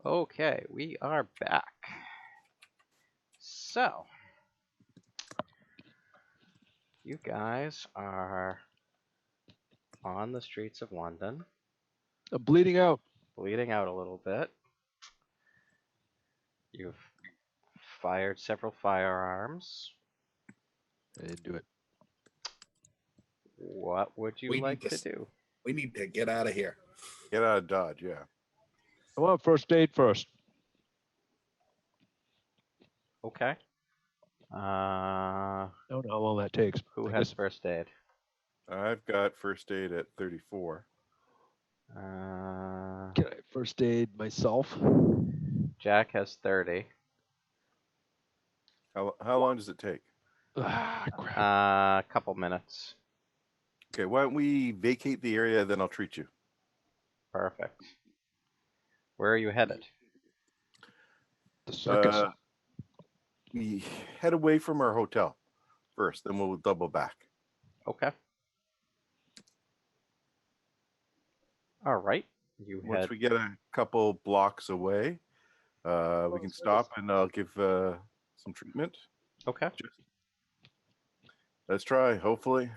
Okay, we are back. So, you guys are on the streets of London, I'm bleeding out. bleeding out a little bit. You've fired several firearms. I didn't do it. What would you We like need to to- do? We need to get out of here. Get out of Dodge, yeah. I want first aid first. Okay. I don't know how long that takes. Who I has guess- first aid? I've got first aid at 34. Can I first aid myself? Jack has 30. How long does it take? Ah, crap. A couple minutes. Okay, why don't we vacate the area, then I'll treat you. Perfect. Where are you headed? The circus. We head away from our hotel first, then we'll double back. Okay. All right. You Once head. we get a couple blocks away, we can stop and I'll give some treatment. Okay. Let's try, hopefully.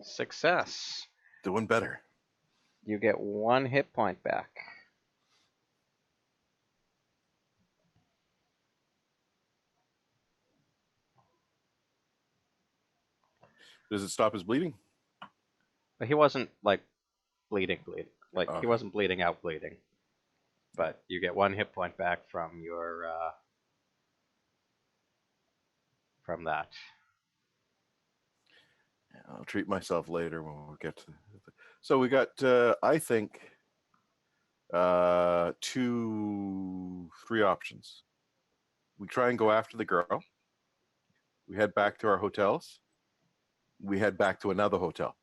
Success. Doing better. You get 1 hit point back. Does it stop his bleeding? But he wasn't like bleeding. Like he Okay. wasn't bleeding out bleeding. But you get 1 hit point back from your from that. I'll treat myself later when we get to. So we got, I think, 3 options. We try and go after the girl. We head back to our hotels. We head back to another hotel.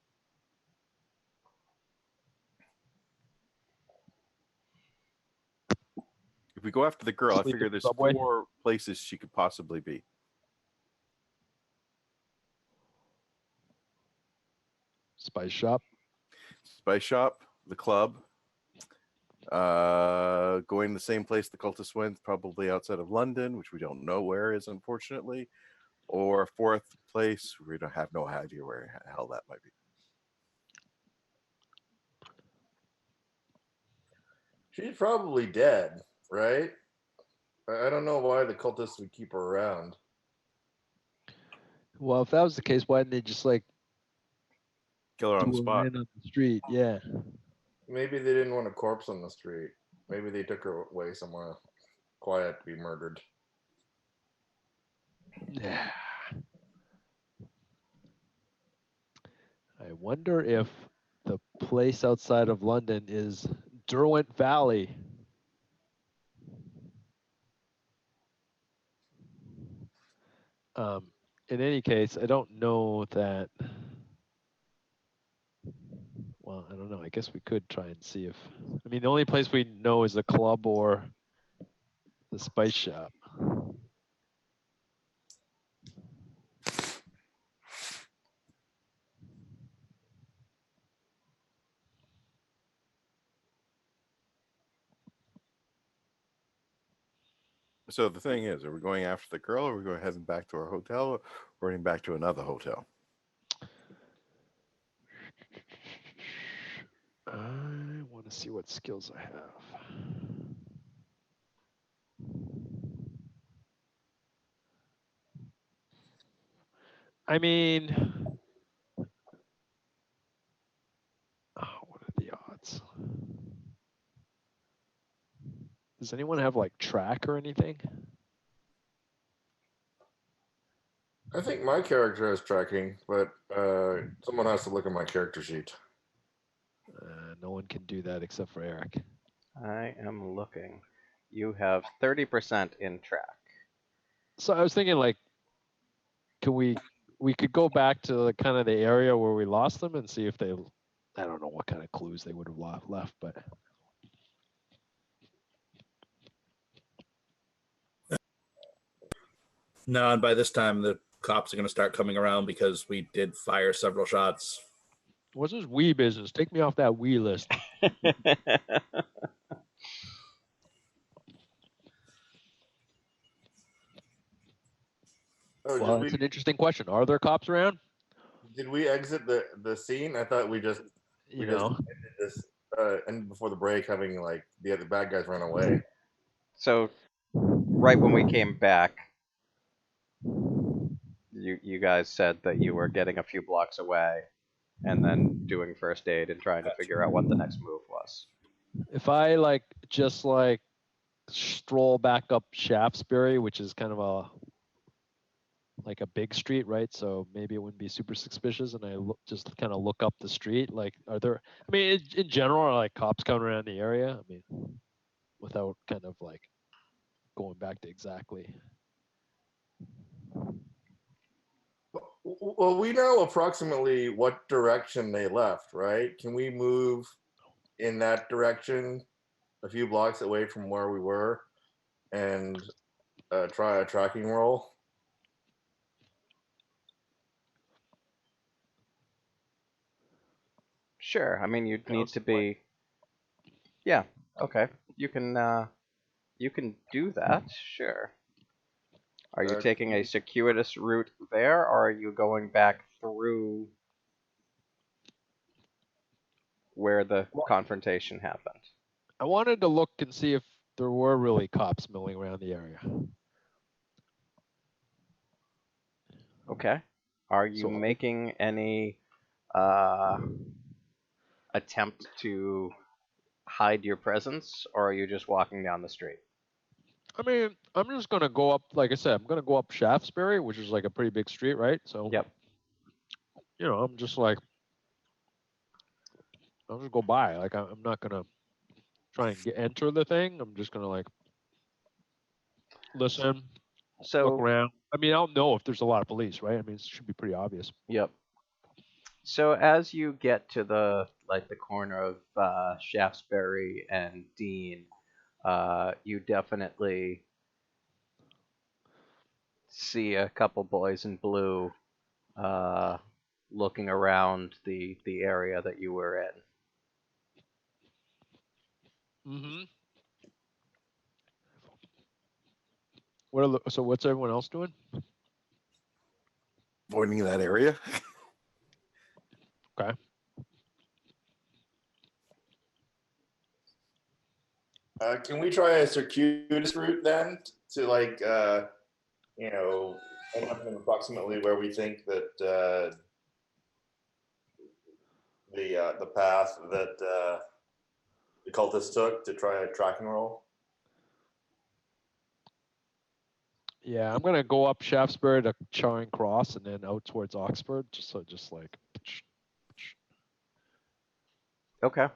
If we go after the girl, I Sleep figure in the there's subway? 4 places she could possibly be. Spice shop. Spice shop, the club, going to the same place the cultist went, probably outside of London, which we don't know where is, unfortunately, or a 4th place we don't have no idea where the hell that might be. She's probably dead, right? I don't know why the cultists would keep her around. Well, if that was the case, why didn't they just like Kill her on the do her spot. in on the street? Yeah. Maybe they didn't want a corpse on the street. Maybe they took her away somewhere quiet to be murdered. Yeah. I wonder if the place outside of London is Derwent Valley. In any case, I don't know that. Well, I don't know. I guess we could try and see if. I mean, the only place we know is the club or the spice shop. So the thing is, are we going after the girl, or are we going heading back to our hotel, or heading back to another hotel? I want to see what skills I have. I mean, what are the odds? Does anyone have like track or anything? I think my character has tracking, but someone has to look at my character sheet. No one can do that except for Eric. I am looking. You have 30% in track. So I was thinking, like, can we could go back to the kind of the area where we lost them and see if they, I don't know what kind of clues they would have left, but No, and by this time the cops are going to start coming around because we did fire several shots. what's this we business? Take me off that we list. Oh, Well, did that's we an interesting question. Are there cops around? exit the scene? I thought we just You ended know, this ended before the break, having like the other bad guys run away. So right when we came back, you guys said that you were getting a few blocks away and then doing first aid and trying to figure out what the next move was. if I just stroll back up Shaftesbury, which is kind of a big street, right? So maybe it wouldn't be super suspicious, and I just kind of look up the street. Like, are there? I mean, in general, are cops coming around the area? I mean, without kind of going back to exactly. Well, we know approximately what direction they left, right? Can we move in that direction a few blocks away from where we were and try a tracking roll? Sure. I mean, you'd need Sounds to be. Yeah. Okay. You can do that. Sure. Are you taking a circuitous route there, or are you going back through where the confrontation happened? I wanted to look and see if there were really cops milling around the area. Okay. Are you So making any attempt to hide your presence, or are you just walking down the street? I mean, I'm just gonna go up. Like I said, I'm gonna go up Shaftesbury, which is a pretty big street, right? So Yep. I'm just I'll just go by. I'm not gonna try and enter the thing. I'm just gonna listen, look So, around. I mean, I'll know if there's a lot of police, right? I mean, it should be pretty obvious. yep. So as you get to the corner of Shaftesbury and Dean, you definitely see a couple boys in blue uh, looking around the area that you were in. Mm-hmm. So what's everyone else doing? Avoiding that area. Okay. Can we try a circuitous route then to end up in approximately where we think that the path that the cultists took to try a tracking roll? Yeah, I'm gonna go up Shaftesbury to Charing Cross and then out towards Oxford, just Okay.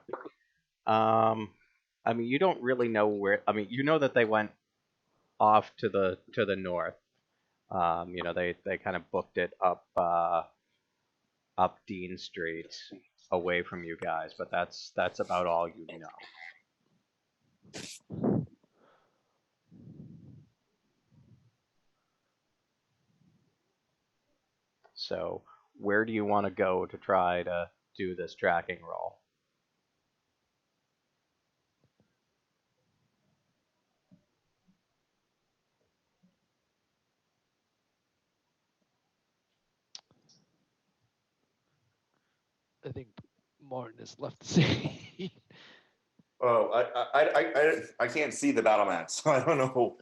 I mean, you don't really know where. I mean, you know that they went off to the north. They kind of booked it up Dean Street, away from you guys, but that's about all you know. So, where do you want to go to try to do this tracking roll? I think Martin has left the city. Oh, I can't see the battle map, so I don't know.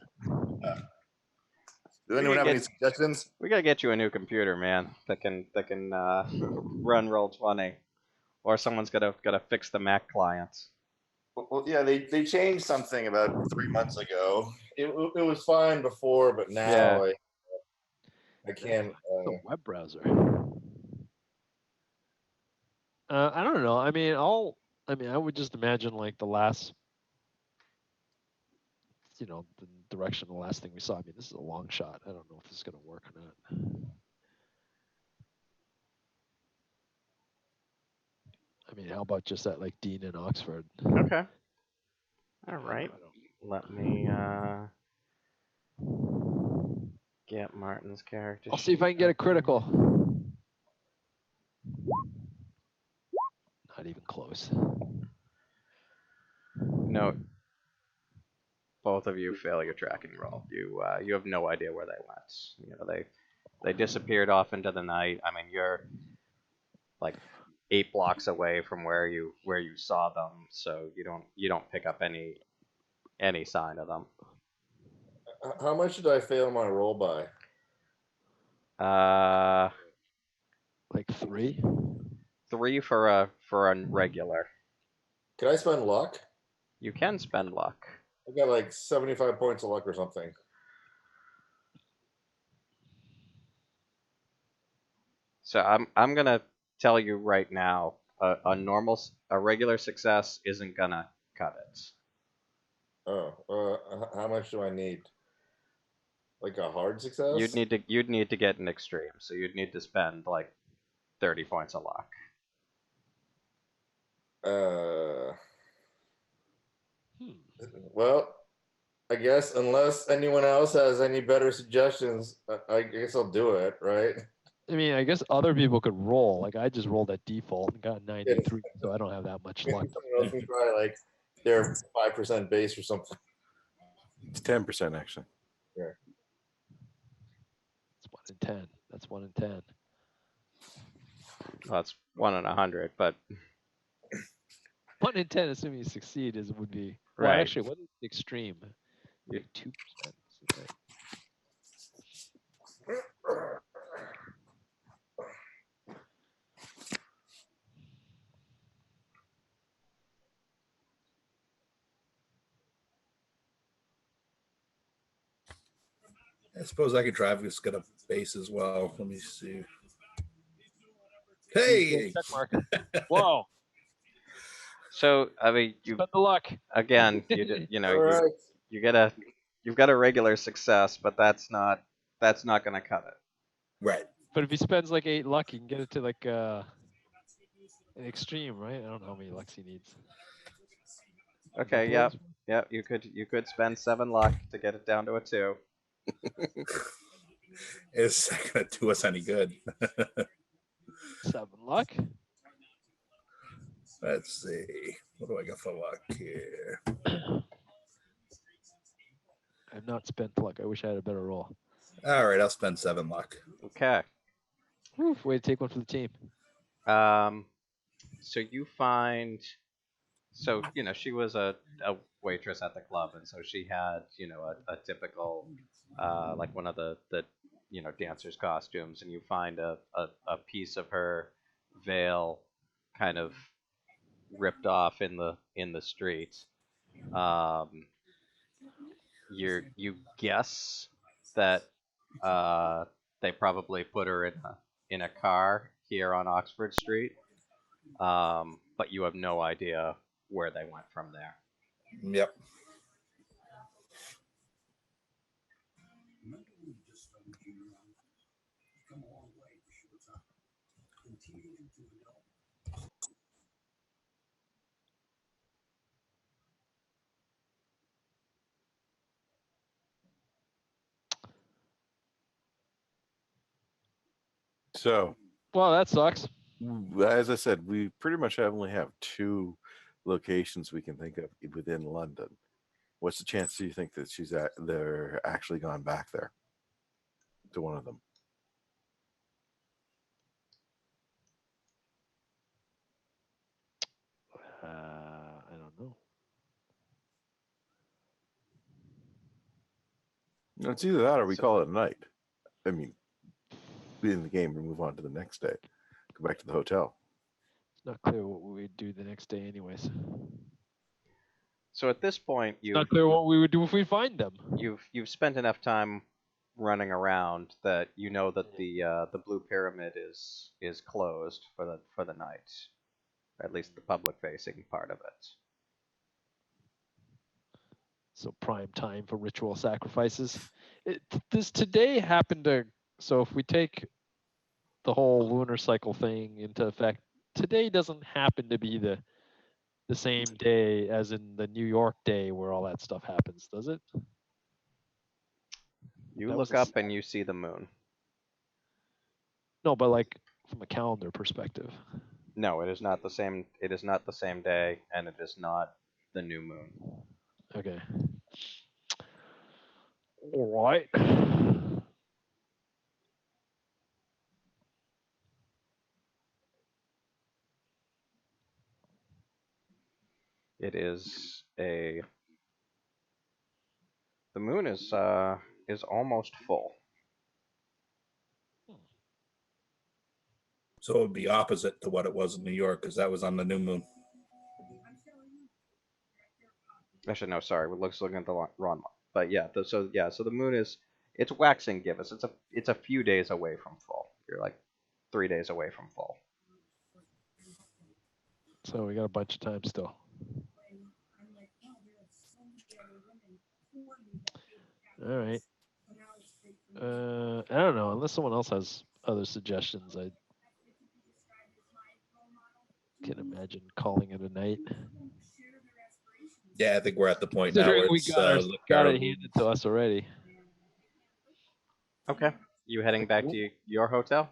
Does anyone have any suggestions? We gotta get you a new computer, man, that can run Roll20, or someone's gotta fix the Mac clients. Well, yeah, they changed something about 3 months ago. It was fine before, but now Yeah. I can't. The web browser. I don't know. I mean, I would just imagine the last, the direction of the last thing we saw. I mean, this is a long shot. I don't know if this is gonna work or not. I mean, how about just at Dean and Oxford? Okay. All I right. don't- Let me get Martin's character. I'll see if I can get a critical. Not even close. No, both of you fail your tracking roll. You have no idea where they went. They disappeared off into the night. I mean, you're like 8 blocks away from where you saw them, so you don't pick up any sign of them. How much did I fail my roll by? Like 3. 3 for a regular. Can I spend luck? You can spend luck. I got like 75 points of luck or something. So I'm gonna tell you right now, a regular success isn't gonna cut it. Oh, how much do I need? Like a hard success? You'd need to get an extreme, so you'd need to spend like 30 points of luck. Well, I guess unless anyone else has any better suggestions, I guess I'll do it, right? I mean, I guess other people could roll. Like I just rolled at default and got 93, so I don't have that much luck. Someone else can try like their 5% base or something. It's 10% actually. Yeah. It's 1 in 10. That's 1 in 10. Well, that's 1 in 100, but 1 in 10, assuming you succeed, would be well. Right. Actually, what is the extreme? Like 2%. I suppose I could drive this get a base as well. Let me see. Hey, Check mark. Whoa! so I mean, you Spend the luck. again, you know, All right. you've got a regular success, but that's not gonna cut it. right. But if he spends like 8 luck, he can get it to like an extreme, right? I don't know how many lucks he needs. Okay, Deploys? yeah, you could spend 7 luck to get it down to a 2. It's not going to do us any good. 7 luck. Let's see. What do I got for luck here? I've not spent luck. I wish I had a better roll. All right, I'll spend 7 luck. Okay. Oof, way to take one for the team. So you find, so she was a waitress at the club, and so she had a typical like one of the dancers' costumes, and you find a piece of her veil kind of ripped off in the street. You guess that they probably put her in a car here on Oxford Street, but you have no idea where they went from there. Yep. So, Well, that sucks. as I said, we pretty much only have 2 locations we can think of within London. What's the chance do you think that they're actually gone back there to one of them? I don't know. It's either that or we So- call it a night. I mean, be in the game and move on to the next day. Go back to the hotel. It's not clear what we would do the next day, anyways. So at this point, It's not clear what we would do if we find them. you've spent enough time running around that you know that the Blue Pyramid is closed for the night, at least the public facing part of it. So prime time for ritual sacrifices. Does today happen to? So if we take the whole lunar cycle thing into effect, today doesn't happen to be the same day as in the New York day where all that stuff happens, does it? You That was look a up and you see the moon. No, but like from a calendar perspective. No, it is not the same. It is not the same day, and it is not the new moon. Okay. All right. It is a. The moon is almost full. So it would be opposite to what it was in New York because that was on the new moon. Actually, no, sorry, we're looking at the wrong one. But yeah, so the moon is it's waxing gibbous. It's a few days away from full. You're like 3 days away from full. So we got a bunch of time still. All right. I don't know. Unless someone else has other suggestions, I can imagine calling it a night. Yeah, I think we're at the point now Considering where we it's got it handed to us already. Okay. You heading back to your hotel?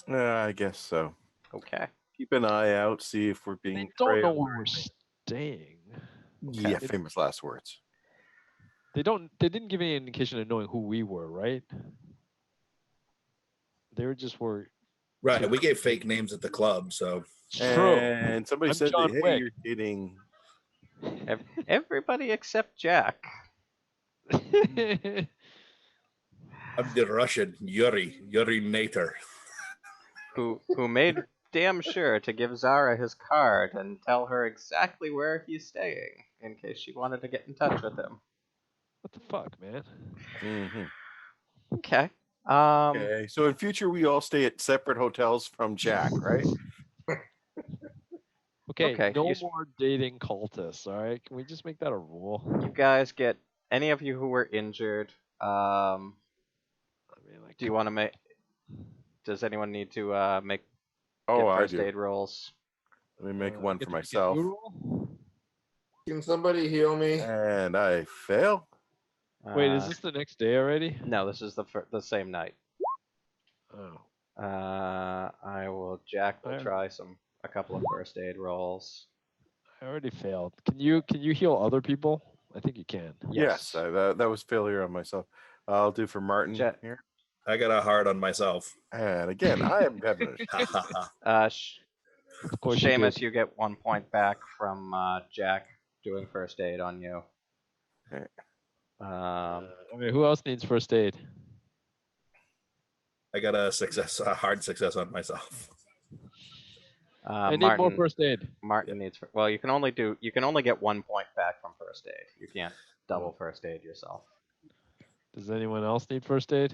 I guess so. Okay. Keep an eye out, see if we're They being don't know trailed. where we're staying. Okay. Yeah, famous last words. They didn't give any indication of knowing who we were, right? They were just right. We gave fake names at the club, so true. And somebody I'm said John that, hey, Wick. you're dating. Everybody except Jack, I'm the Russian Yuri Nater. who made damn sure to give Zara his card and tell her exactly where he's staying in case she wanted to get in touch with him. What the fuck, man? Mm-hmm. Okay. Okay, so in future we all stay at separate hotels from Jack, right? Okay, no you more dating cultists, all right? Can we just make that a rule? guys get any of you who were injured. I mean, like, Do you want to make? Does anyone need to get Oh, I first do. aid rolls? Let me make I one get for to make a myself. new rule? Can somebody heal me? And I fail. Wait, is this the next day already? No, this is the same night. Oh. I will. Jack will try a couple of first aid rolls. I already failed. Can you heal other people? I think you can. Yes, that was failure on myself. I'll do for Martin here. I got a hard on myself. And again, I am having Ha ha ha. Of course you Seamus, did. you get 1 point back from Jack doing first aid on you. Okay. I mean, who else needs first aid? I got a hard success on myself. I need Martin, more first aid. Martin needs. Well, you can only get 1 point back from first aid. You can't double first aid yourself. Does anyone else need first aid?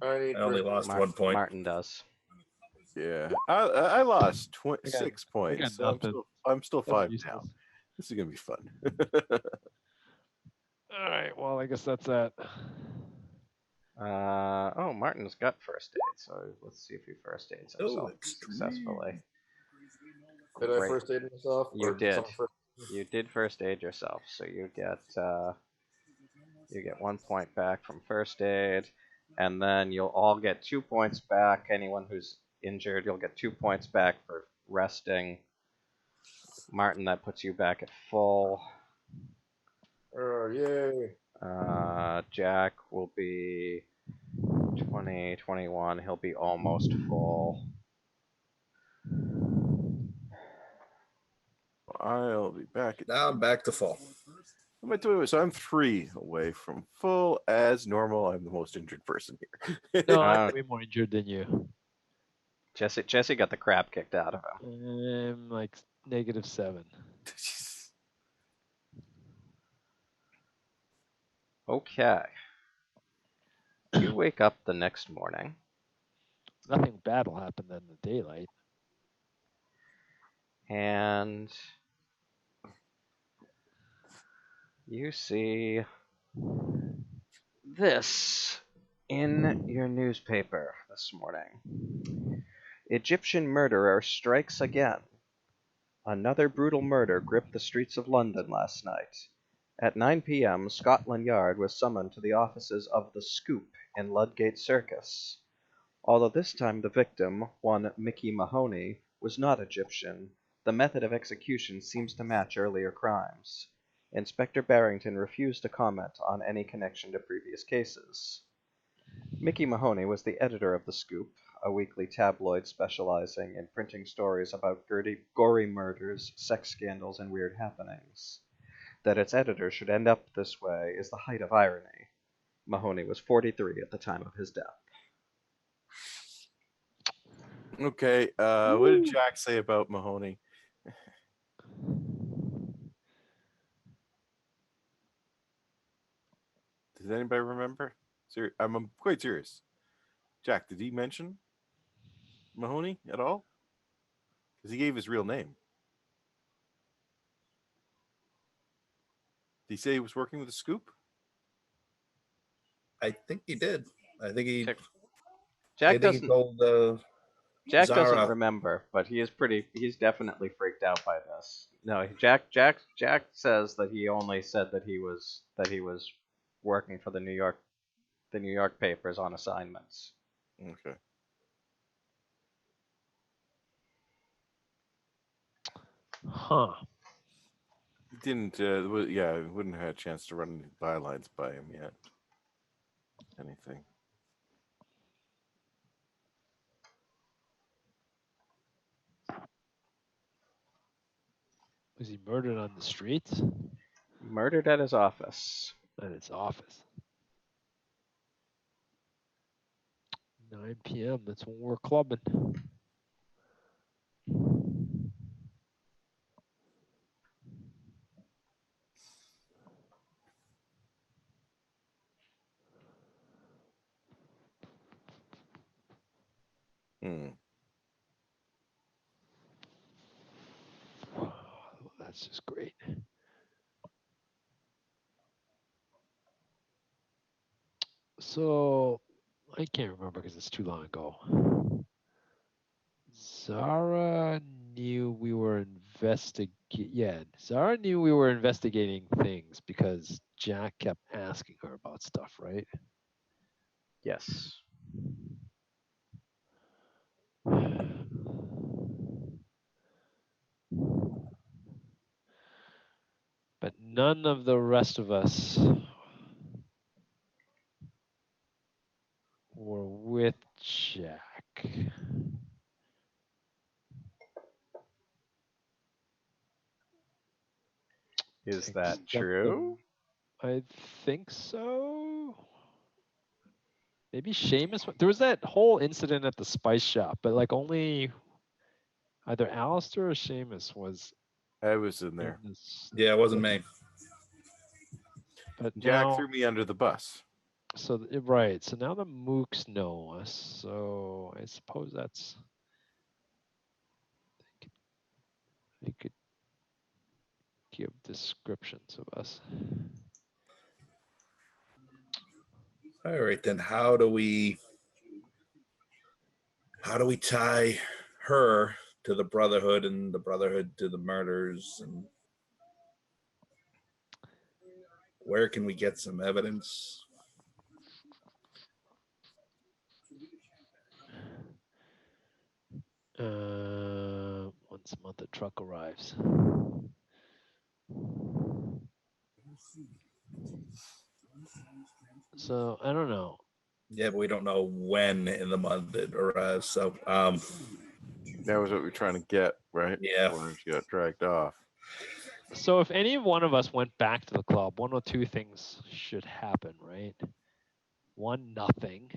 I only lost 1 point. Martin does. Yeah, I lost 6 I points. got So I'm still 5 useless. down. This is gonna be fun. All right. Well, I guess that's that. Oh, Martin's got first aid, so let's see if he first aids himself successfully. Did I first aid myself? You or did. someone first- You did first aid yourself, so you get 1 point back from first aid, and then you'll all get 2 points back. Anyone who's injured, you'll get 2 points back for resting. Martin, that puts you back at full. Oh, yay. Jack will be 20, 21. He'll be almost full. I'll be back at. Now I'm back to full. What am I doing? So I'm 3 away from full as normal. I'm the most injured person here. No, I'm way more injured than you. Jesse got the crap kicked out of him. I'm like -7. Okay. You wake up the next morning. Nothing bad will happen then in the daylight. And you see this in your newspaper this morning. Egyptian murderer strikes again. Another brutal murder gripped the streets of London last night. At 9 p.m., Scotland Yard was summoned to the offices of the Scoop in Ludgate Circus. Although this time the victim, one Mickey Mahoney, was not Egyptian, the method of execution seems to match earlier crimes. Inspector Barrington refused to comment on any connection to previous cases. Mickey Mahoney was the editor of The Scoop, a weekly tabloid specializing in printing stories about gory murders, sex scandals, and weird happenings. That its editor should end up this way is the height of irony. Mahoney was 43 at the time of his death. Okay, what did Jack say about Mahoney? Does anybody remember? I'm quite serious. Jack, did he mention Mahoney at all? Because he gave his real name. Did he say he was working with the Scoop? I think he did. I think he. Jack I think he doesn't. told Jack doesn't Zara. remember, but he is pretty. He's definitely freaked out by this. No, Jack says that he only said that he was working for the New York papers on assignments. Okay. Huh. Didn't yeah, wouldn't have had a chance to run any bylines by him yet. Anything. Was he murdered on the streets? Murdered at his office. At his office. 9 p.m. That's when we're clubbing. That's just great. So I can't remember because it's too long ago. Zara knew we were Zara knew we were investigating things because Jack kept asking her about stuff, right? Yes. But none of the rest of us were with Jack. Is that Except true? I think so. Maybe Seamus. There was that whole incident at the spice shop, but like only either Alistair or Seamus was I was in there. in this. Yeah, it wasn't me. But Jack now, threw me under the bus. so right. So now the mooks know us. So I suppose that's they could give descriptions of us. All right, then how do we tie her to the Brotherhood and the Brotherhood to the murders, and where can we get some evidence? Once a month, the truck arrives. So I don't know. Yeah, but we don't know when in the month it arrives. So That was what we were trying to get, right? Yeah. Before she got dragged off. So if any one of us went back to the club, one or two things should happen, right? One, nothing.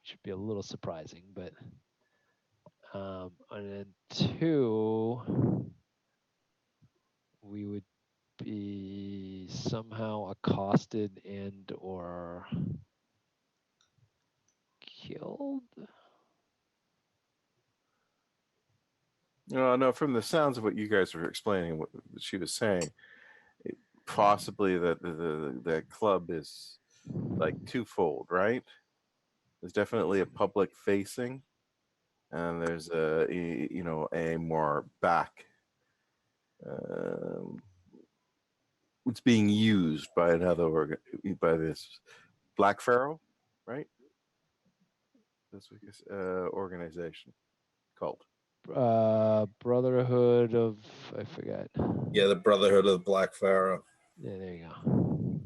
Should be a little surprising, but and then two, we would be somehow accosted and or killed. No, from the sounds of what you guys were explaining, what she was saying, possibly that the club is like twofold, right? There's definitely a public facing, and there's a more back. It's being used by by this Black Pharaoh, right? That's what this organization called. Brotherhood of, I forgot. yeah, the Brotherhood of the Black Pharaoh. Yeah, there you go.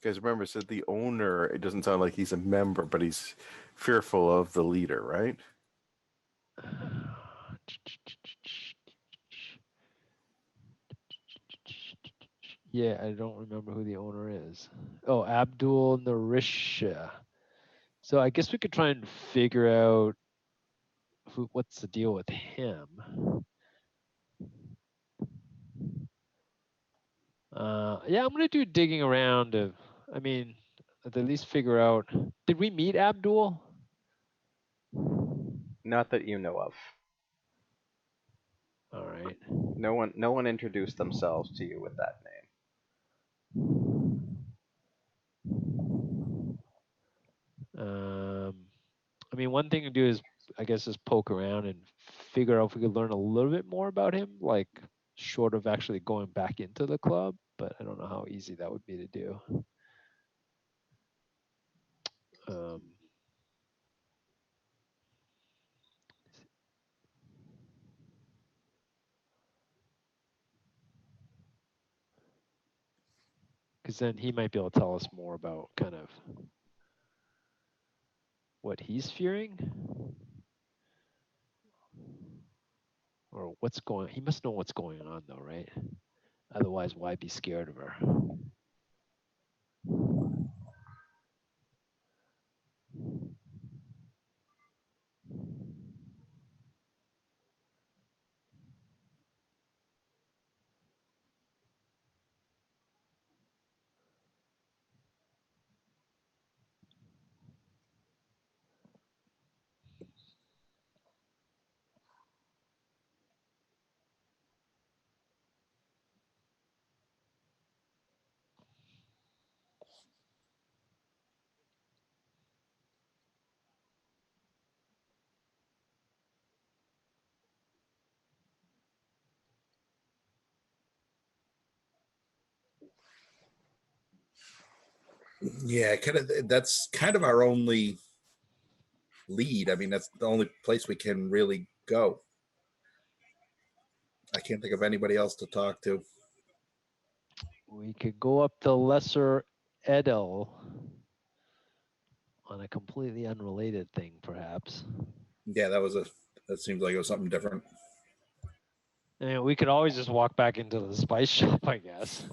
Because remember, it said the owner. It doesn't sound like he's a member, but he's fearful of the leader, right? Yeah, I don't remember who the owner is. Oh, Abdul Narisha. So I guess we could try and figure out what's the deal with him. Yeah, I'm gonna do digging around to, I mean, at least figure out. Did we meet Abdul? Not that you know of. All right. No one introduced themselves to you with that name. I mean, one thing to do is, I guess, just poke around and figure out if we could learn a little bit more about him, like short of actually going back into the club. But I don't know how easy that would be to do. Because then he might be able to tell us more about kind of what he's fearing. Or what's going, he must know what's going on though, right? Otherwise, why be scared of her? Yeah, kind of. That's kind of our only lead. I mean, that's the only place we can really go. I can't think of anybody else to talk to. We could go up to Lesser Edel on a completely unrelated thing, perhaps. Yeah, that seems like it was something different. I mean, we could always just walk back into the spice shop, I guess.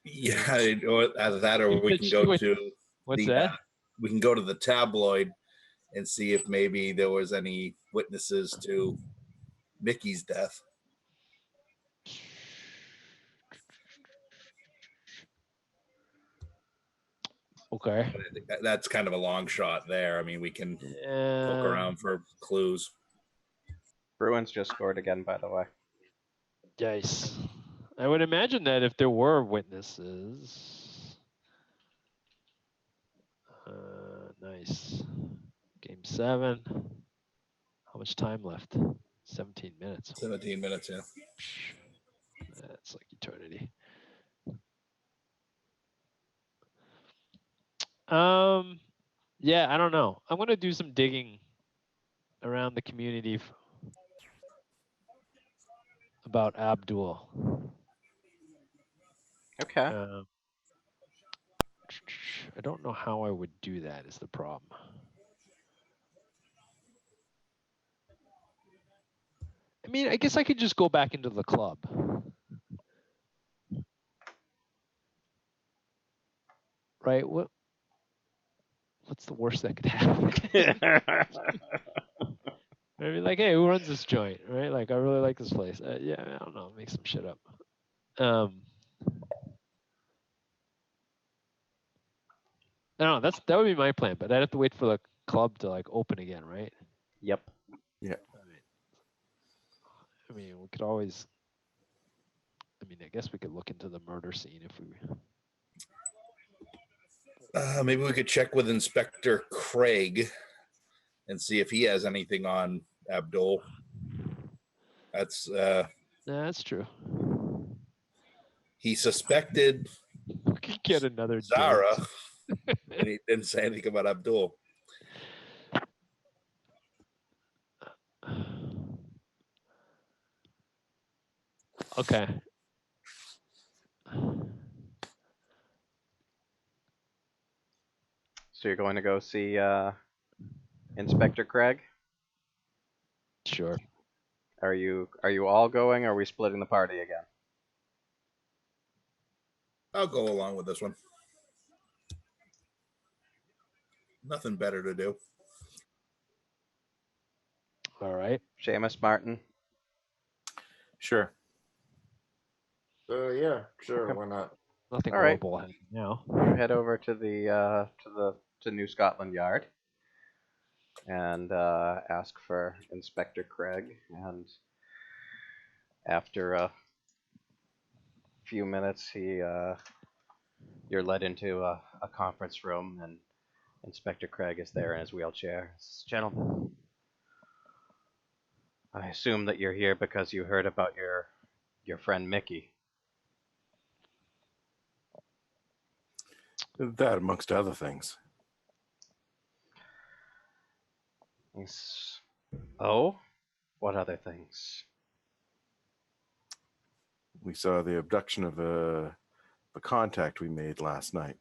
Yeah, or either that, or we can go to What's the that? we can go to the tabloid and see if maybe there was any witnesses to Mickey's death. Okay. But I think that's kind of a long shot there. I mean, we can poke around for clues. Bruins just scored again, by the way. Yikes. I would imagine that if there were witnesses. Nice. Game 7. How much time left? 17 minutes. 17 minutes, yeah. That's like eternity. Yeah, I don't know. I'm gonna do some digging around the community about Abdul. Okay. I don't know how I would do that is the problem. I mean, I guess I could just go back into the club. Right? What's the worst that could happen? Maybe like, hey, who runs this joint? Right? Like, I really like this place. Yeah, I don't know. Make some shit up. I don't know. That would be my plan, but I'd have to wait for the club to like open again, right? Yep. Yeah. I mean, we could always. I mean, I guess we could look into the murder scene if we. Maybe we could check with Inspector Craig and see if he has anything on Abdul. That's That's true. he suspected We could get another Zara, date. and he didn't say anything about Abdul. Okay. So you're going to go see Inspector Craig? Sure. Are you all going? Or are we splitting the party again? I'll go along with this one. Nothing better to do. All right. Seamus, Martin. Sure. Yeah, sure. Okay. Why not? Nothing All right. horrible happening now. You head over to the to New Scotland Yard and ask for Inspector Craig. And after a few minutes, you're led into a conference room, and Inspector Craig is there in his wheelchair. Says, "Gentlemen, I assume that you're here because you heard about your friend Mickey." That amongst other things. He's, oh, what other things? We saw the abduction of a contact we made last night.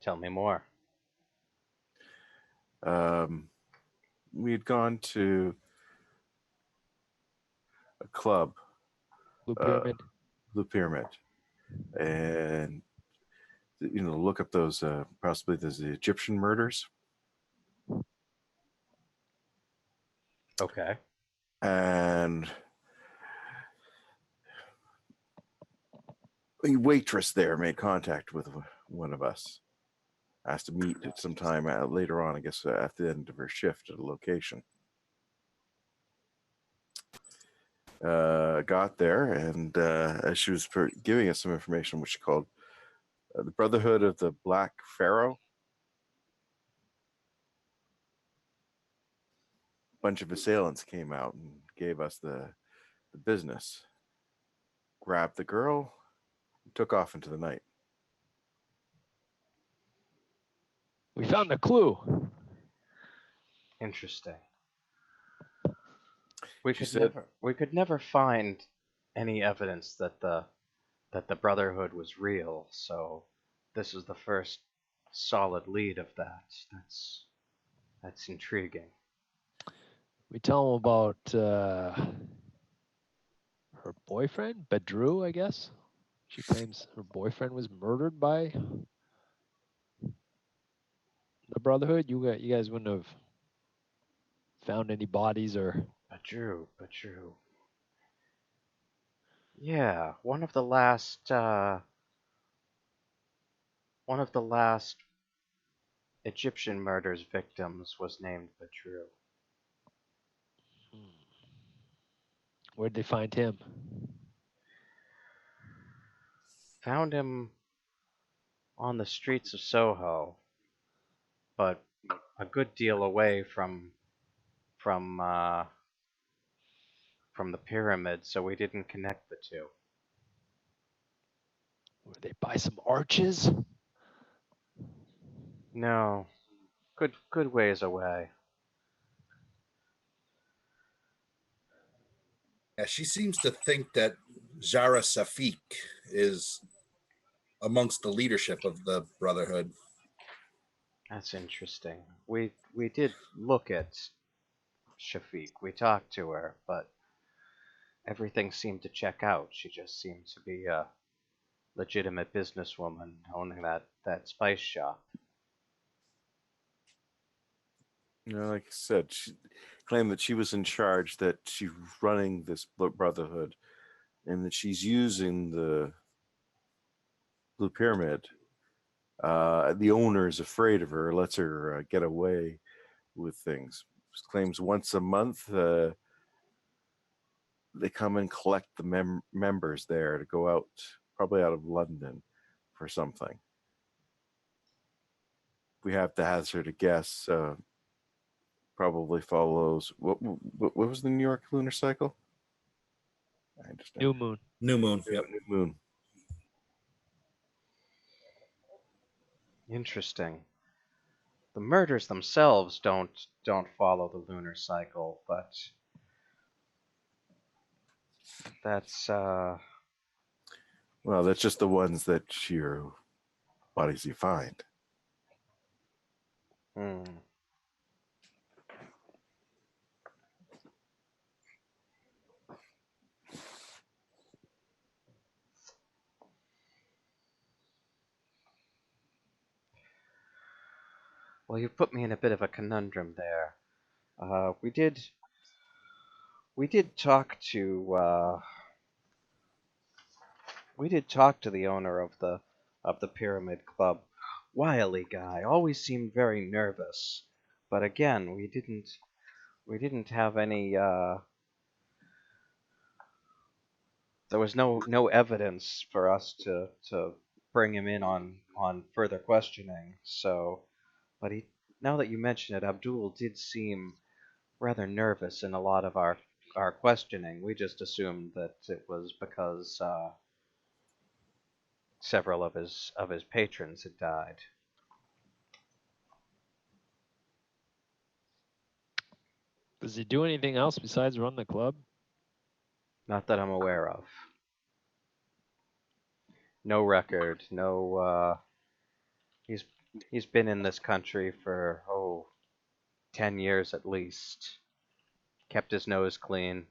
Tell me more. We had gone to a club, Blue Pyramid. Blue Pyramid, and look up those possibly those Egyptian murders. Okay. And a waitress there made contact with one of us. Asked to meet at some time later on, I guess, at the end of her shift at a location. Got there, and as she was giving us some information, which she called the Brotherhood of the Black Pharaoh. A bunch of assailants came out and gave us the business. Grabbed the girl, and took off into the night. We found a clue. Interesting. We She could never find any evidence that the Brotherhood was real, so this is the first solid lead of that. That's intriguing. We tell him about her boyfriend, Badru, I guess. She claims her boyfriend was murdered by the Brotherhood. You guys wouldn't have found any bodies or... But Drew. Yeah, one of the last Egyptian murders victims was named Badru. Where'd they find him? Found him on the streets of Soho, but a good deal away from the pyramid, so we didn't connect the two. Were they by some arches? No, good ways away. Yeah, she seems to think that Zara Safik is amongst the leadership of the Brotherhood. That's interesting. We did look at Shafiq. We talked to her, but everything seemed to check out. She just seemed to be a legitimate businesswoman owning that spice shop. Like I said, she claimed that she was in charge, that she's running this Brotherhood, and that she's using the Blue Pyramid. The owner is afraid of her, lets her get away with things. She claims once a month they come and collect the members there to go out, probably out of London, for something. We have to hazard a guess. Probably follows what was the New York lunar cycle? I understand. New moon. New moon. Yep. New moon. Interesting. The murders themselves don't follow the lunar cycle, but that's Well, that's just the ones that your bodies you find. Hmm. Well, you put me in a bit of a conundrum there. Uh, we did we did talk to the owner of the Pyramid Club. Wily guy, always seemed very nervous. But again, we didn't have any there was no evidence for us to bring him in on further questioning. So, but he now that you mention it, Abdul did seem rather nervous in a lot of our questioning. We just assumed that it was because several of his patrons had died. Does he do anything else besides run the club? Not that I'm aware of. No record. No. He's he's been in this country for 10 years at least. Kept his nose clean.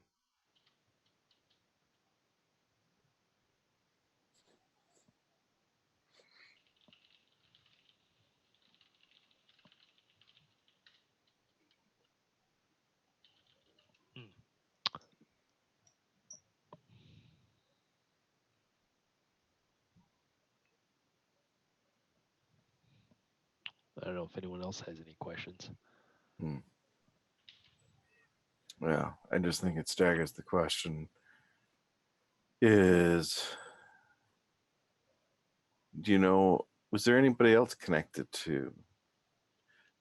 I don't know if anyone else has any questions. Yeah, I just think it staggers the question is, do you know, was there anybody else connected to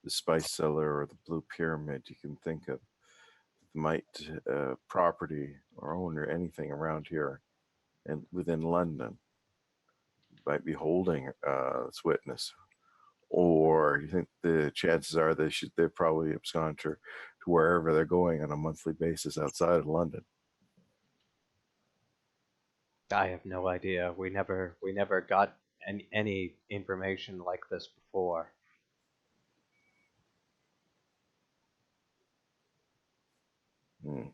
the Spice Cellar or the Blue Pyramid you can think of that might property or own or anything around here and within London might be holding this witness? Or you think the chances are they're probably abscond to wherever they're going on a monthly basis outside of London? I have no idea. We never got any information like this before. Hmm.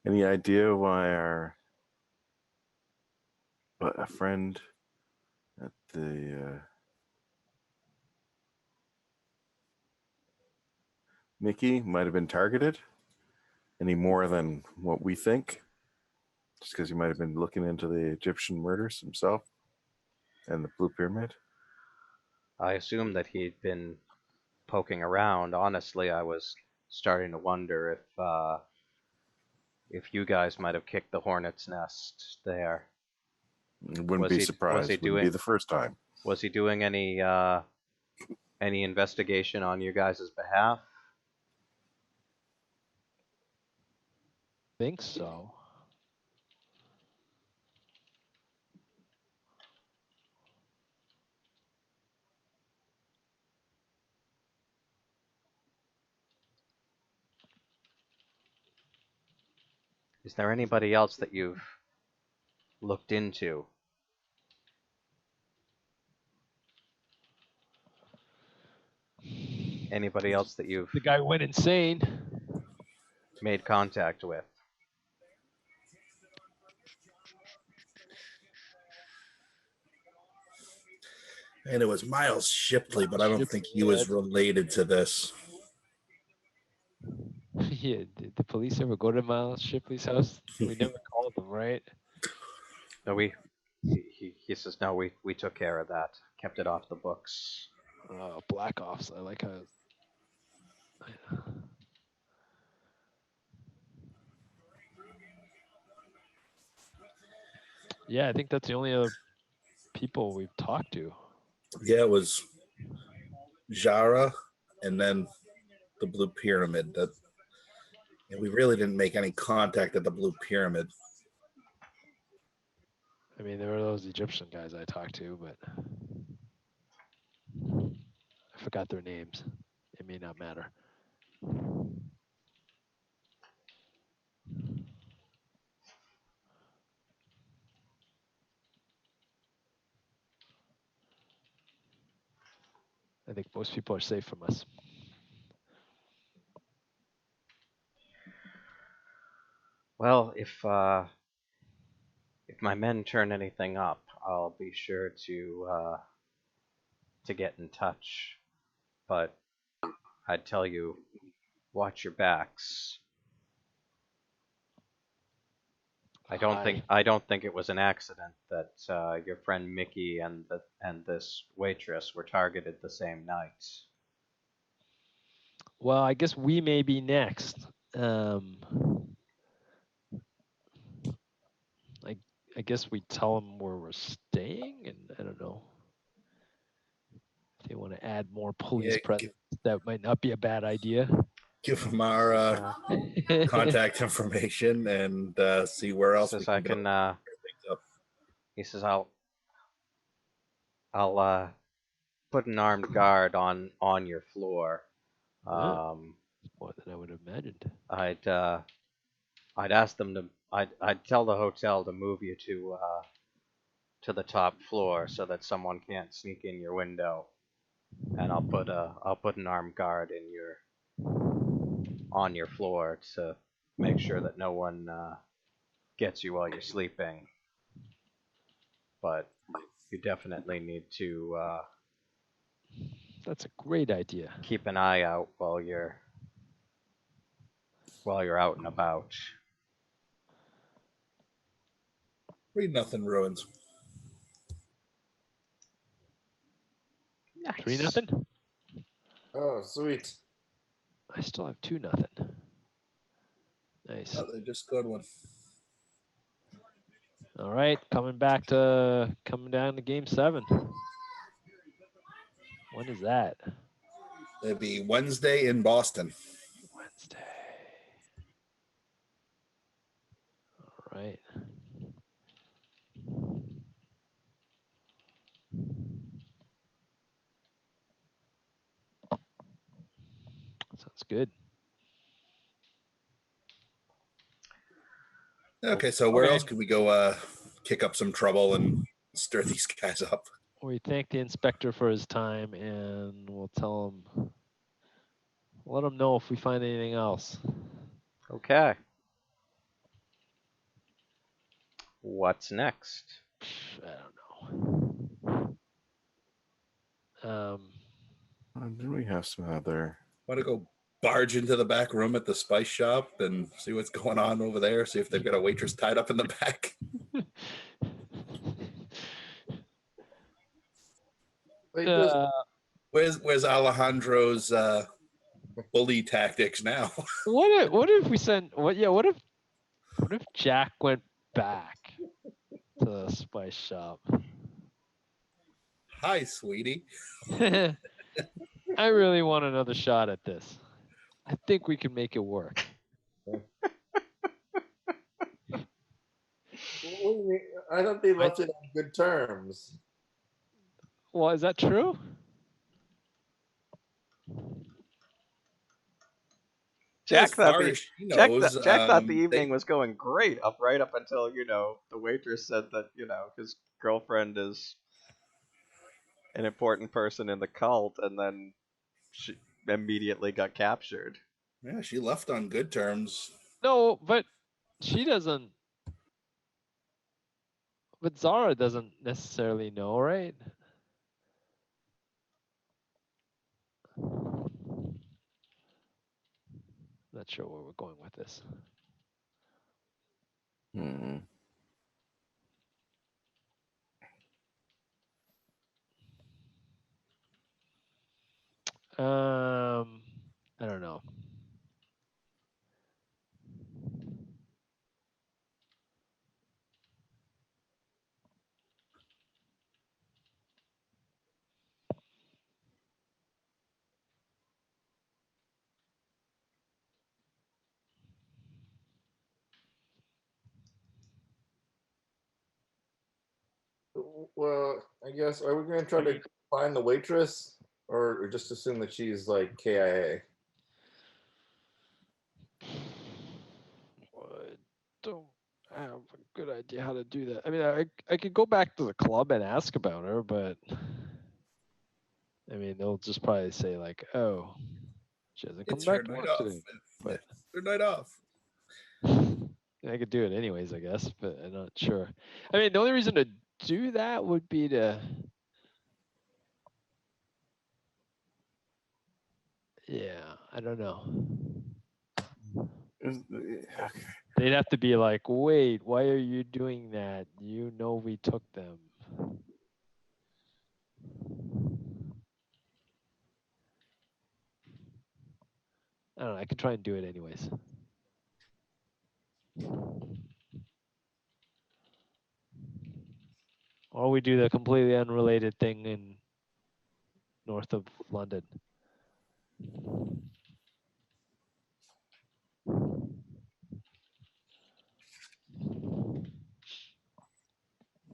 Any idea why a friend at the Mickey might have been targeted any more than what we think? Just because he might have been looking into the Egyptian murders himself and the Blue Pyramid? I assumed that he'd been poking around. Honestly, I was starting to wonder if you guys might have kicked the hornet's nest there. Wouldn't Was be he surprised. Wouldn't be the first time. was he doing any investigation on you guys' behalf? Think so. Is there anybody else that you've looked into? Anybody else that you've The guy went insane. made contact with? And it was Miles Shipley, but I don't think he was related to this. Yeah, did the police ever go to Miles Shipley's house? We never called them, right? No, he says no. We took care of that. Kept it off the books. Black Ops. I like how. Yeah, I think that's the only other people we've talked to. Yeah, it was Jara and then the Blue Pyramid. And we really didn't make any contact at the Blue Pyramid. I mean, there were those Egyptian guys I talked to, but I forgot their names. It may not matter. think most people are safe from us. Well, if my men turn anything up, I'll be sure to get in touch. But I'd tell you, watch your backs. I don't think it was an accident that your friend Mickey and this waitress were targeted the same night. Well, I guess we may be next. I guess we tell them where we're staying, and I don't know. If they want to add more police presence, that might not be a bad idea. Give them our contact information and see where else we can go. He says, I'll put an armed guard on your floor. More than I would have imagined. I'd ask them to. I'd tell the hotel to move you to the top floor so that someone can't sneak in your window, and I'll put an armed guard on your floor to make sure that no one gets you while you're sleeping. But you definitely need to. That's a great idea. Keep an eye out while you're out and about. 3-0 ruins. Nice. 3-0. Oh, sweet. I still have 2-0. Nice. Oh, they just scored one. All right, coming down to game 7. When is that? It'll be Wednesday in Boston. Wednesday. All right. Sounds good. Okay, so where else could we go kick up some trouble and stir these guys up? We thank the inspector for his time, and we'll let him know if we find anything else. Okay. What's next? I don't know. Didn't we have some other? Want to go barge into the back room at the spice shop and see what's going on over there? See if they've got a waitress tied up in the back. Where's Alejandro's bully tactics now? What if we send? What if Jack went back to the spice shop? Hi, sweetie. I really want another shot at this. I think we can make it work. What do you mean? I thought they left it on good terms. Well, is that true? Jack thought the evening was going great right up until, the waitress said that, his girlfriend is an important person in the cult, and then she immediately got captured. Yeah, she left on good terms. No, but she doesn't. But Zara doesn't necessarily know, right? Not sure where we're going with this. I don't know. Well, I guess, are we going to try to find the waitress or just assume that she's like KIA? I don't have a good idea how to do that. I mean, I could go back to the club and ask about her, but I mean, they'll just probably say like, "Oh, she hasn't come It's back her to night work off. today." But Her night off. I could do it anyways, I guess, but I'm not sure. I mean, the only reason to do that would be to, yeah, I don't know. Okay. They'd have to be like, "Wait, why are you doing that? You know we took them." I don't know. I could try and do it anyways. Or we do the completely unrelated thing in north of London.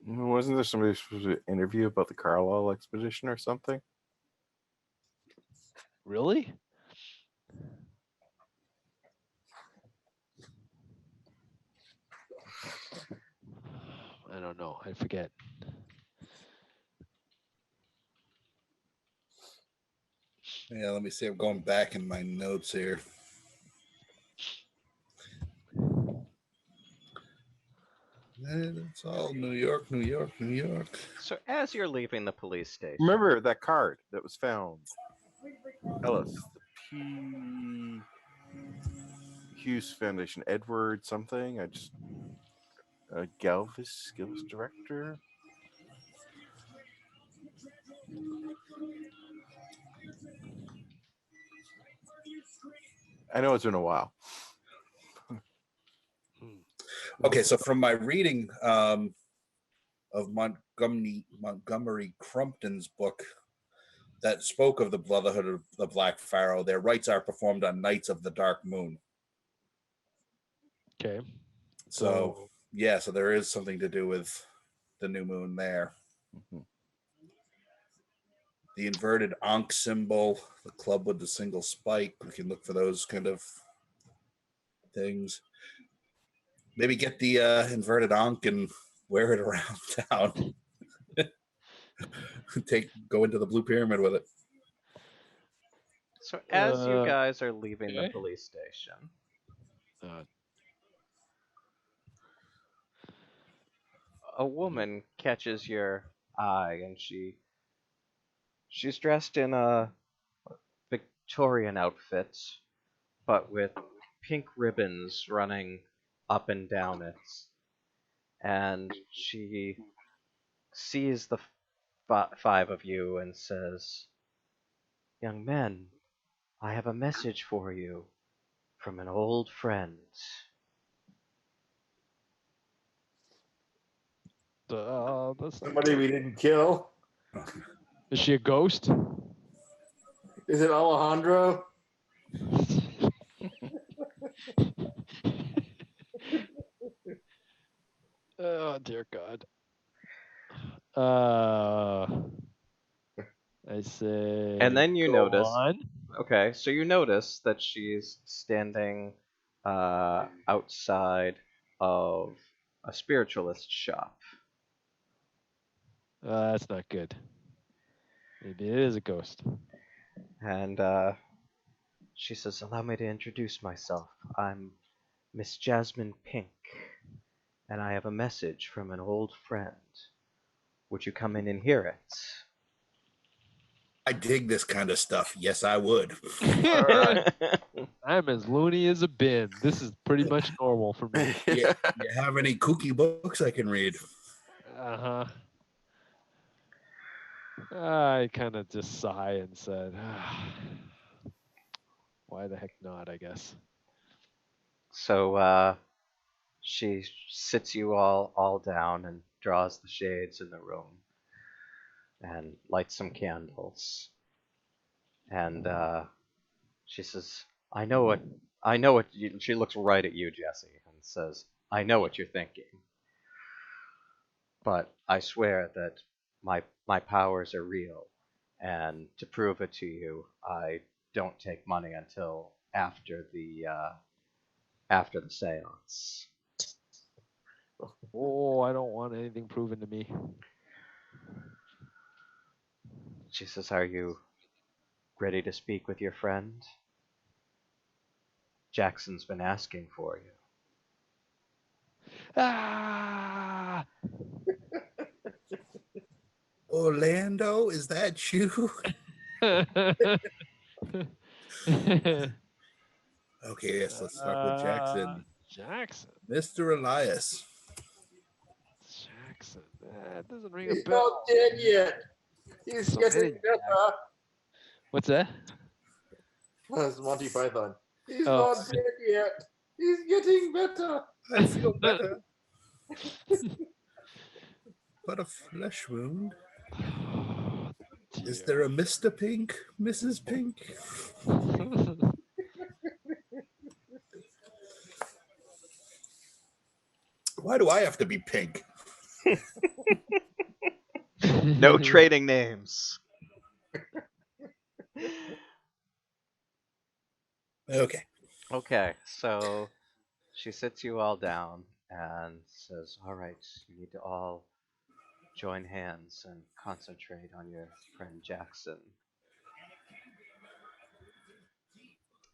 Wasn't there somebody supposed to interview about the Carlisle expedition or something? Really? I don't know. I forget. Yeah, let me see. I'm going back in my notes here. It's all New York, New York, New York. So as you're leaving the police station, Remember that card that was found? Ellis, the P. Hughes Foundation, Edward something. Galvis director. I know it's been a while. Okay, so from my reading of Montgomery Crumpton's book that spoke of the Brotherhood of the Black Pharaoh, their rites are performed on nights of the dark moon. Okay. So yeah, so there is something to do with the new moon there. Mhm. The inverted Ankh symbol, the club with the single spike. We can look for those kind of things. Maybe get the inverted Ankh and wear it around town. Go into the Blue Pyramid with it. so as you Uh, guys are leaving the okay. police station, a woman catches your eye, and she's dressed in a Victorian outfit, but with pink ribbons running up and down it. And she sees the five of you and says, "Young men, I have a message for you from an old friend." that's not Somebody good. we didn't kill. Is she a ghost? Is it Alejandro? Oh dear God. I say. And then you go notice, on. okay, so you notice that she's standing outside of a spiritualist shop. That's not good. Maybe it is a ghost. And she says, "Allow me to introduce myself. I'm Miss Jasmine Pink, and I have a message from an old friend. Would you come in and hear it?" I dig this kind of stuff. Yes, I would. All right. I'm as loony as a bin. This is pretty much normal for me. Yeah, you have any kooky books I can read? Uh huh. I kind of just sigh and said, "Why the heck not?" I guess. So she sits you all down and draws the shades in the room and lights some candles. And she says, I know what she looks right at you, Jesse, and says, "I know what you're thinking. But I swear that my powers are real, and to prove it to you, I don't take money until after the séance." Oh, I don't want anything proven to me. She says, "Are you ready to speak with your friend? Jackson's been asking for you." Ah! Orlando, is that you? Okay, yes, let's start with Jackson. Jackson. Mr. Elias. Jackson. That doesn't ring a He's bell. not dead yet. He's So getting many better. What's that? That's Monty Python. He's Oh. not dead yet. He's getting better. I feel better. But a flesh wound. Oh, Is there a Mr. Pink, Mrs. Pink? Why do I have to be pink? No trading names. Okay. Okay, so she sits you all down and says, "All right, you need to all join hands and concentrate on your friend Jackson."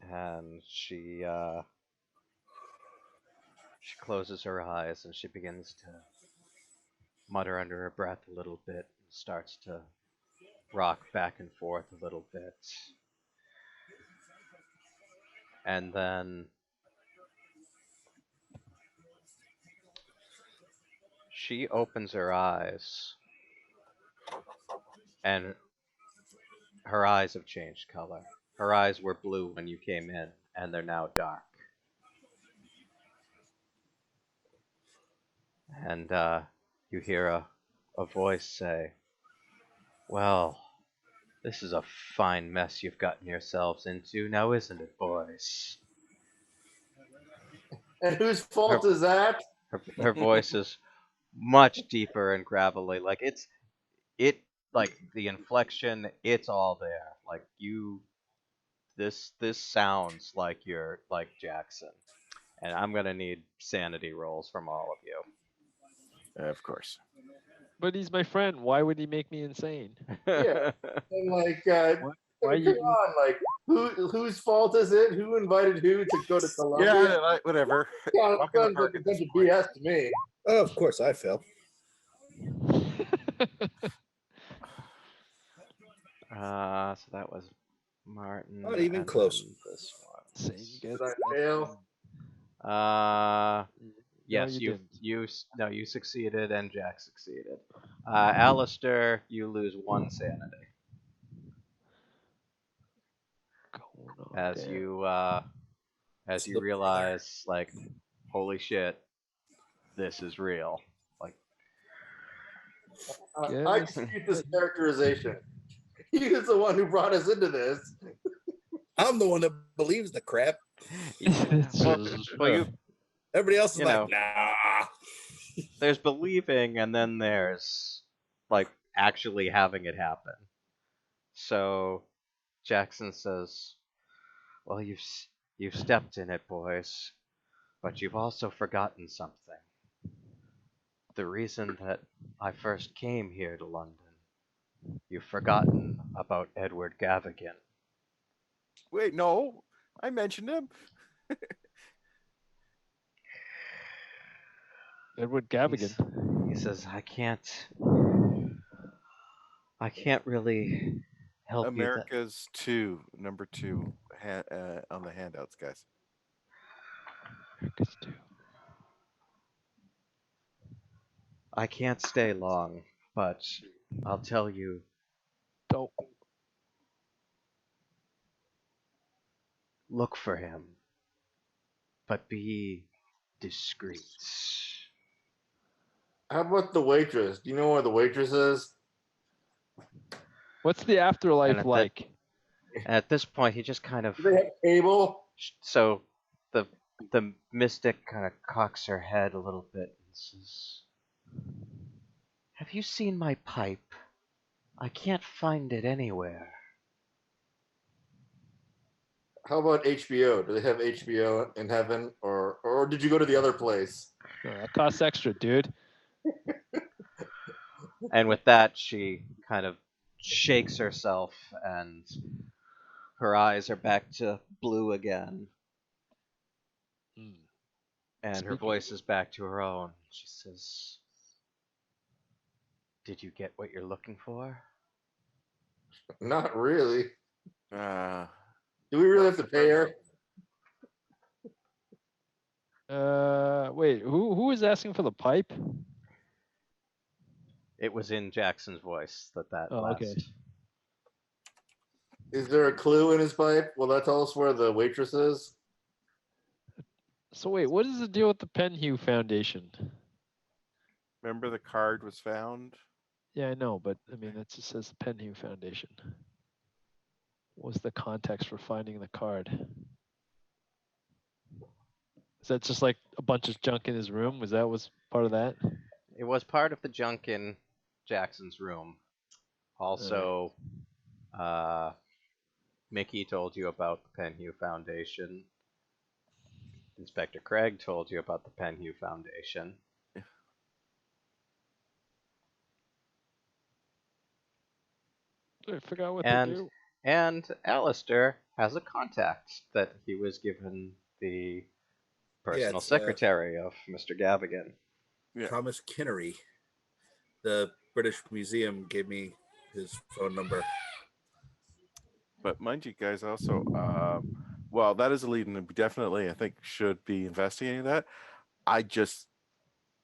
And she closes her eyes and she begins to mutter under her breath a little bit and starts to rock back and forth a little bit. And then she opens her eyes and her eyes have changed color. Her eyes were blue when you came in and they're now dark. And you hear a voice say, "Well, this is a fine mess you've gotten yourselves into, now isn't it, boys?" And whose fault Her, is that? her voice is much deeper and gravelly. Like like the inflection, it's all there. Like this sounds like you're like Jackson. And I'm gonna need sanity rolls from all of you. Of course. But he's my friend. Why would he make me insane? Yeah. And like, Why come you? on, like, whose fault is it? Who invited who to go to Colombia? Yeah, whatever. Yeah, Walk in the sounds park like a at this bunch of point. BS to me. Oh, of course, I fell. So that was Martin. Not even and close. then This Saying you Did guys. I fail? one. Yes, you didn't. you succeeded and Jack succeeded. Alistair, you lose 1 sanity Going on as there. you Slip realize, like, holy shit, this is real. Like, I dispute this characterization. He was the one who brought us into this. I'm the one that believes the crap. well, you Everybody else is You like, know. nah. there's believing, and then there's like actually having it happen. So Jackson says, "Well, you've stepped in it, boys, but you've also forgotten something. The reason that I first came here to London. You've forgotten about Edward Gavigan." Wait, no. I mentioned him. Edward Gavigan. He says, "I can't really help you." America's number 2 on the handouts, guys. America's too. I can't stay long, but I'll tell you, Don't. look for him, but be discreet. How about the waitress? Do you know where the waitress is? What's the afterlife And like? And at this point, he just kind of Do they have cable? so the mystic kind of cocks her head a little bit and says, "Have you seen my pipe? I can't find it anywhere." How about HBO? Do they have HBO in heaven, or did you go to the other place? That costs extra, dude. And with that, she kind of shakes herself, and her eyes are back to blue again, Hmm. and her Spooky. voice is back to her own. She says, "Did you get what you're looking for?" Not really. Uh, Do we really have to pay her? Wait, who is asking for the pipe? It was in Jackson's voice that Oh, last. okay. Is there a clue in his pipe? Will that tell us where the waitress is? So wait, what is the deal with the Penhue Foundation? remember the card was found? Yeah, I know, but I mean that just says the Penhue Foundation. What was the context for finding the card? Is that just like a bunch of junk in his room? Was part of that? It was part of the junk in Jackson's room. Also, Mickey told you about the Penhue Foundation. Inspector Craig told you about the Penhue Foundation. I forgot what And to do. and Alistair has a contact that he was given the personal it's, secretary of Mr. Gavigan. Yeah. Thomas Kinnery. The British Museum gave me his phone number. But mind you, guys, also, well, that is a lead, and we definitely, I think, should be investigating that. I just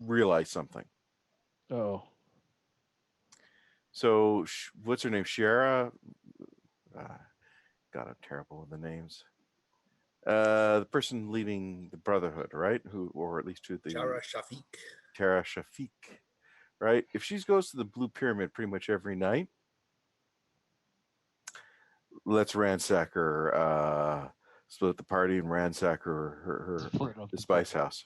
realized something. Oh, So, what's her name? Shiera? God, I'm terrible with the names. The person leading the Brotherhood, right? Who, or at least who the Shara Shafiq. Tara Shafiq, right? If she goes to the Blue Pyramid pretty much every night, let's ransack her. Split the party and ransack her Split up the the spice party. house.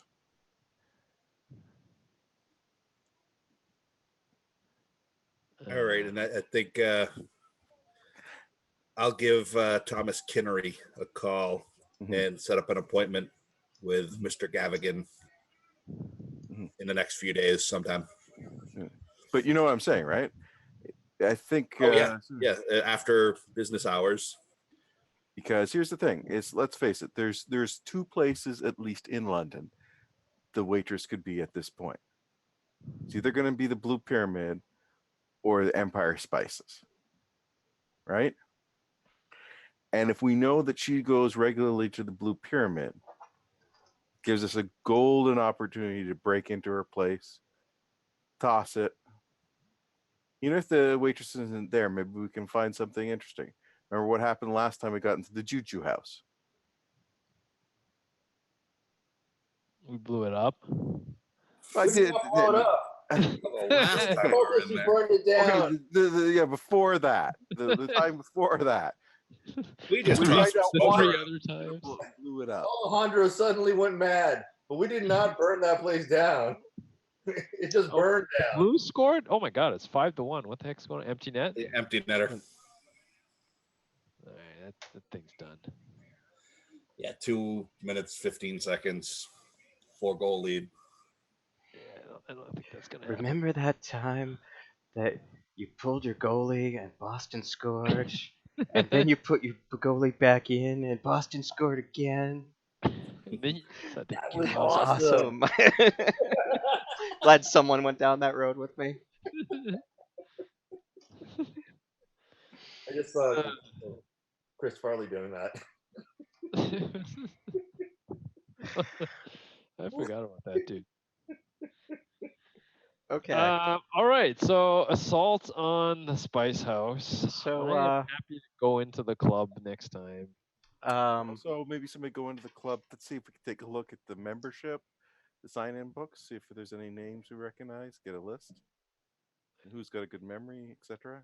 All right, and I think I'll give Thomas Kinnery a call and set up an appointment with Mr. Gavigan in the next few days sometime. But you know what I'm saying, right? I think. Yeah, after business hours. Because here's the thing: is let's face it, there's two places at least in London the waitress could be at this point. It's either going to be the Blue Pyramid or the Empire Spices, right? And if we know that she goes regularly to the Blue Pyramid, gives us a golden opportunity to break into her place, toss it. Even if the waitress isn't there, maybe we can find something interesting. Remember what happened last time we got into the Juju house? We blew it up. I We did. did not blow it up. The last time we Told were us in we there, burned it down. Okay, yeah, before that, the time before that, we just we tossed find out smoke why Three around. other times. blew it up. Alejandro suddenly went mad, but we did not burn that place down. It just burned down. Blue scored? Oh my god, it's 5-1. What the heck's going on? Empty net? The empty netter. All right, that thing's done. Yeah, 2 minutes, 15 seconds, 4-goal lead. Yeah, I don't think that's gonna happen. Remember that time that you pulled your goalie and Boston scored, and then you put your goalie back in and Boston scored again? And then you decided to That give was us- Awesome. Glad someone went down that road with me. I just saw Chris Farley doing that. I forgot about that, dude. Okay. All right, so assault on the Spice House. So, I am happy to go into the club next time. So maybe somebody go into the club. Let's see if we can take a look at the membership, the sign-in books, see if there's any names we recognize, get a list, and who's got a good memory, etc.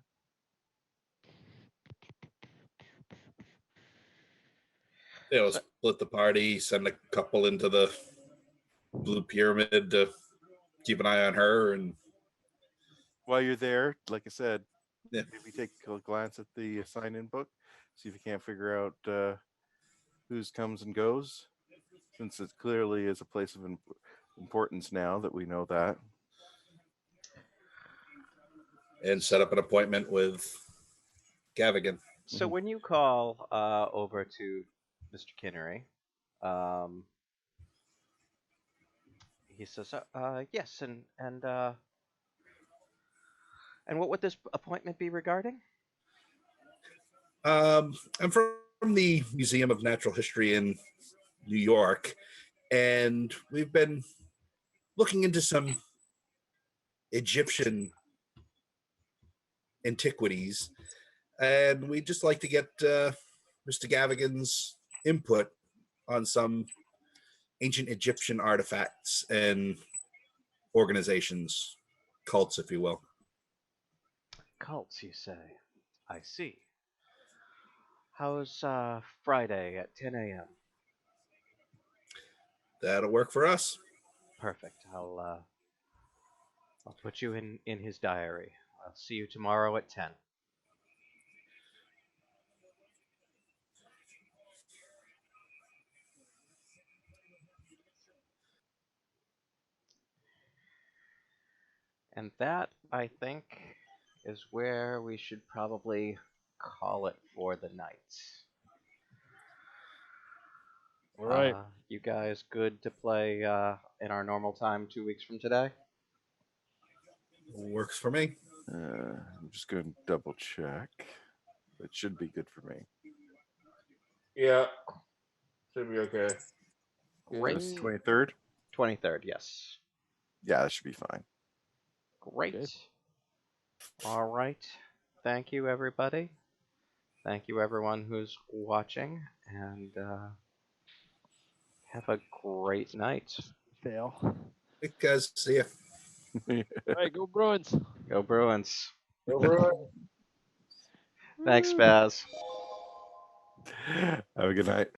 Split the party, send a couple into the Blue Pyramid to keep an eye on her, and While you're there, like I said, Yeah. maybe take a glance at the sign-in book, see if you can't figure out who's comes and goes, since it clearly is a place of importance now that we know that. set up an appointment with Gavigan. So Mhm. when you call over to Mr. Kinnery, he says, "Yes, and what would this appointment be regarding?" I'm from the Museum of Natural History in New York, and we've been looking into some Egyptian antiquities, and we'd just like to get Mr. Gavigan's input on some ancient Egyptian artifacts and organizations, cults, if you will. Cults, you say? I see. How's Friday at 10 a.m.? That'll work for us. Perfect. I'll put you in his diary. I'll see you tomorrow at 10. And that, I think, is where we should probably call it for the night. All right. You guys good to play in our normal time 2 weeks from today? Works for me. I'm just going to double check. It should be good for me. Yeah, should be okay. Great. This 23rd? 23rd, yes. Yeah, that should be fine. Great. Okay. All right. Thank you, everybody. Thank you, everyone who's watching, and have a great night. Fail. Hey, guys, see ya. All right, go Bruins. Go Bruins. Over. Thanks, Spaz. Have a good night.